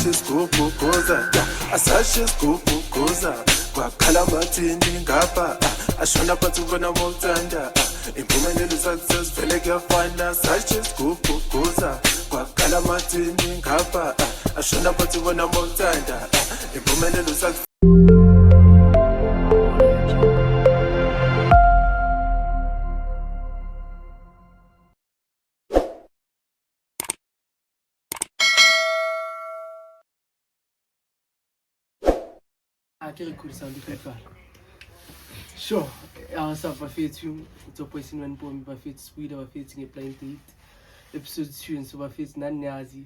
asashisguguguza kwakhala amathini ngapha ashona phansi ubona mawuthanda impumelelo success vele kuyafana asashisguguguza kwakhala amathini ngapha ashona phansi ubona mawuthanda impumelelo success. Quel cool sound du fait. Sure. Alors ça va faire tu to person when bomb va faire speed va faire thing blind date. Episode 2 so va faire nanyazi.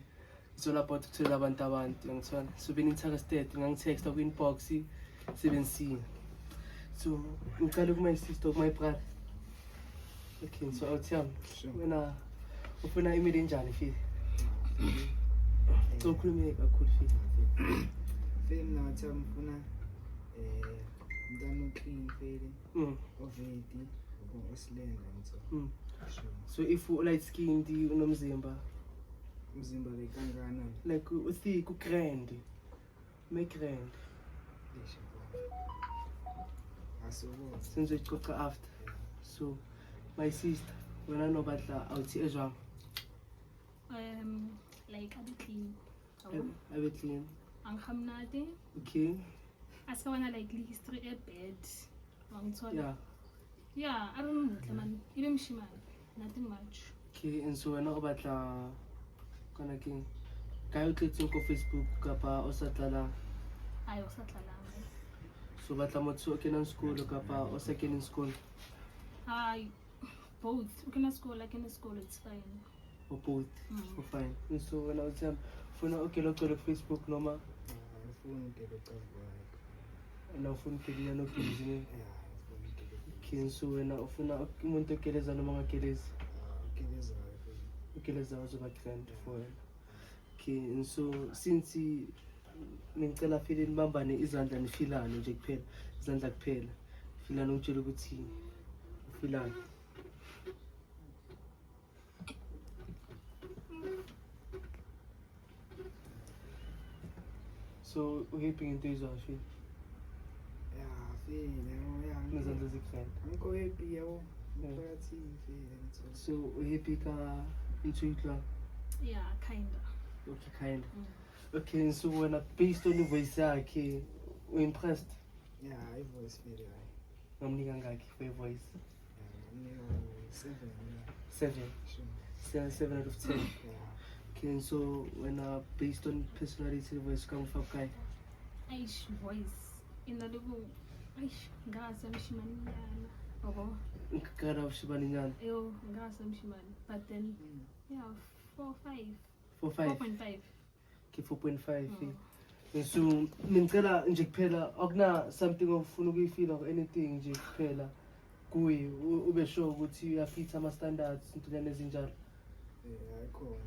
It's all about to tell abantu ngithona. So being interested ngangitext ku inbox 7C. So ngicela kuma sister my brother. Okay, so I'll tell wena ufuna imali njani fi? Sokhulume kakhulu fi. Film nathi amfuna mntana clean fade ovedi osilenda ngitho. So if you light skinned unomzimba Umzimba lekangana like uthi ku grand make grand asobo since ucoca after. So my sister wena no batla awuthi ezwa like a bit clean. a bit clean. Anghamnati. Okay. Askawana like history a bed. Yeah. Yeah, I don't know, man. Even Shiman, nothing much. Okay, and so wena o batla kana ke kayo tletseng ko Facebook kapa o sa tlala Ayo sa tlalanga. so batla motho o kenang school kapa o sa keneng school Both. You can school, like in school, it's fine. or both. So fine. And so when I was funa okay lokho Facebook noma afuna ukukubona na ufuna ukeliya no busy. Okay, so wena ufuna umuntu okeleza noma ngakeleza ukeleza uzoba grand for wena. Okay, and so since ngicela file nibambane izandla nifilane nje kuphela izandla kuphela filana utshela ukuthi ufilana. So happy into izwa feel nezandla zikuhlala. Ngikho happy yabo phakathi ngitho. So happy ka into ikla. Yeah, kinda. Okay, kind. Okay, so when based on the voice yakhe we impressed. Yeah, I voice very high. Ngamnika ngakhi for voice? 7. 7. 7 out of 10. Yeah. Okay, so when based on personality voice come from guy. Aish voice. In the little Aish ngasa mshimani yana. Obo. Ngikara ushibani nyana. Yo, ngasa mshimani. But then yeah, 4.5. 4.5. 4.5. Okay, 4.5. So ngicela nje kuphela akuna something ofuna ukuyifila or anything nje kuphela kuyi ube sure ukuthi uyafitha ama standards intonyane ezinjalo. Ayikho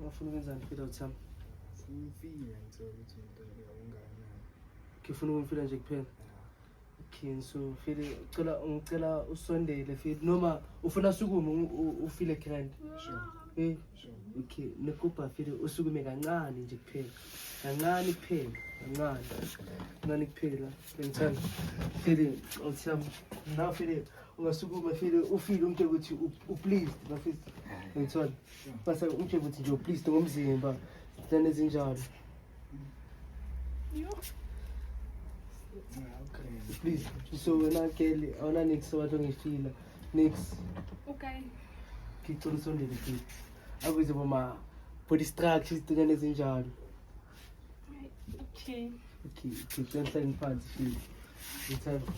Ufuna ukwenza nje phela uthama. ngifile ngitho ukuthi ungana. Ngifuna ukufila nje kuphela. Okay, so file ngicela usondele file noma ufuna sukume ufile grand. Sure. Okay, nekuba file usukume kancane nje kuphela. Kancane kuphela, kancane kuphela. Ngithanda file uthama. Now file ungasukuma file ufile umuntu ukuthi upleased bafisa. Ngithanda. Base umuntu ukuthi nje upleased ngomzimba. Then ezinjalo. Yo. Okay. Please. So wena Kelly, awuna next wathi ngifila. Next. Okay. Ngicela usondele phela. Akuze boma body structures intonyane ezinjalo. Okay. Okay, ngicela ngiphansi phela. Ngithanda.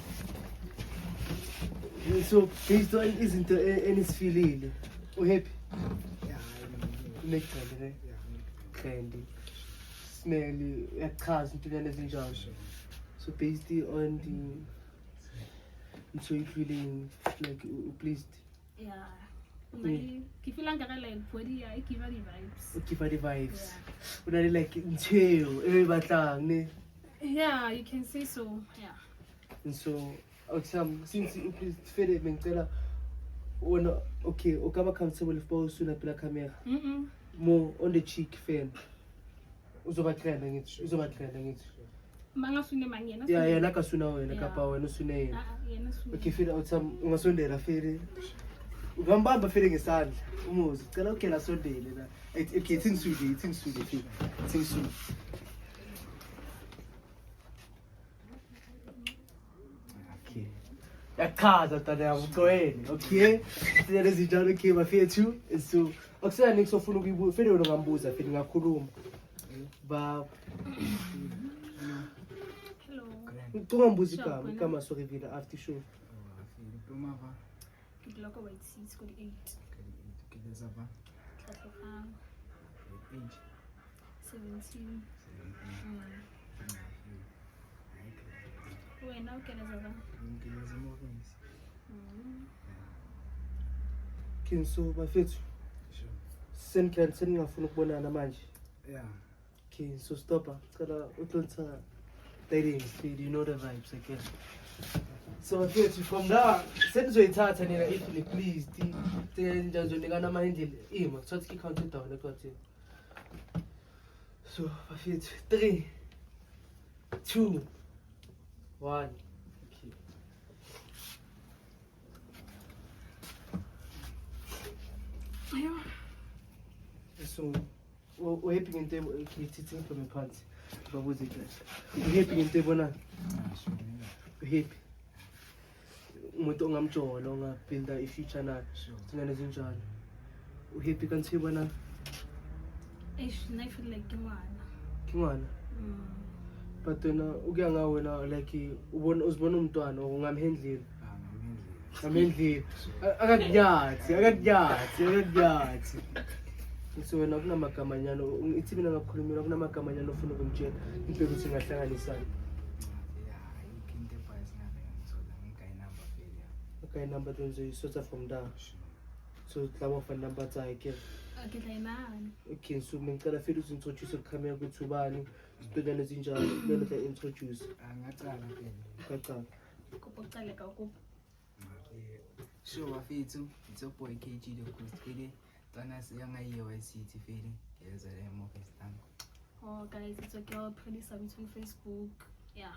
So based on izinto enisifilile. Uhappy? Yeah, Next one, right? Candy. Smell yachaza intonyane ezinjalo. So based on the so you feeling like pleased. Yeah. If you like body, I give her the vibes. Give her the vibes. Una like chill, everybody ne. Yeah, you can say so. Yeah. And so since you please fede ngicela wona okay, ukaba comfortable if both sooner pela camera. More on the cheek fan. uzobatrenda ngithi uzobatrenda ngithi Mangasune mangena. ya yena ka suna wena kapa wena usune yena Yena sune. okay fira utham ungasondela fira ungambamba fira ngesandla umuzi cela ukela sondele la okay tsingsude fira tsingsude okay yachaza tata yamgcwele okay siyale zinjalo okay bafethu so akusena nikusofuna ukuyibuza fira wena ngambuza fira ngakhuluma ba Hello. ungambuza igama sorivila after show Lumava, Ngiloko wait seats kodi 8. Kidezava, Tlhatlhogang age, 17. Wena o kena zaba. Kideza Morris. kinso bafethu Sure. seningafuna ukubonana manje Yeah. okay so stopper cela utlonsa dating speed you know the vibes I guess so bafethu from now senizoyithatha nina Italy please njazonikana amahindlela ima kuthatha i-count down ekwathini so bafethu 3 2 1 okay Ayo. so uhappy ngento ngithithi ngiphume phansi babuze kahle uhappy ngento ebona uhappy umuntu ongamjola ongabuilda i-future nayo singane zinjalo uhappy kanti ebona Eish, I feel like ngwana. kingwana but wena ukuya ngawe wena like uzibona umntwana ungamhendlela ngamhendlela akakunyathi so wena kunamagamanyano ithi mina ngakukhulumela kunamagamanyano ofuna ukumtshela impela ukuthi ngahlanganisana okay number ngizoyisotha from da so tlamo phone number zakhe Akidlainani. okay so ngicela fela ukuthi introduce kuchamera ukuthi ubani isitonyana ezinjalo kumele la introduce Angacala phela. kaqala Kupocale ka ukup. Sure bafethu, it's your boy KG the Coast Fede. Tana siyanga YCT Fede. Yeza emo festan. Oh guys, it's okay. I'll producer between Facebook. Yeah.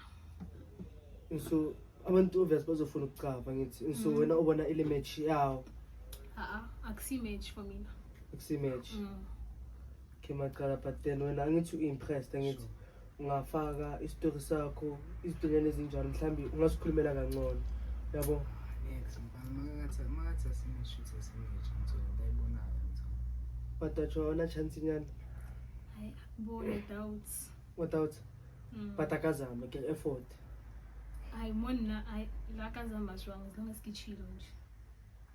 so abantu obvious bazofuna ukuqaba ngithi so wena ubona ile match yawo Akusi match for me. akusi match kemaqala but then wena angithi u-impressed angithi ungafaka isitori sakho izitonyana ezinjalo mhlambi ungasikhulumela kangcono yabo Next, magatha sineshoot esimage ngithola ndayibonayo ngithola. but atsho chance nyana I born doubts. without but akazama ke effort I mona I lakazama strong as long as kichilo nje.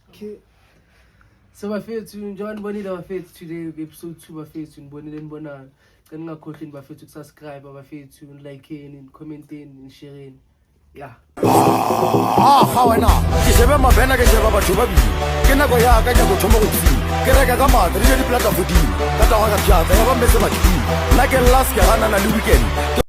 okay so bafethu njengoba nibonile bafethu today episode 2 bafethu nibonile nibonana cela ningakhohlwa bafethu ukusubscribe bafethu like commenteni shareni yeah ga wena ke shebe mabena ke sheba batho ba bile ke nako ya ka go thoma go tsima ke reka ka mata le di plata godimo ka tawa ka pjata ya ba mbetse batho nna ke last ke gana na le weekend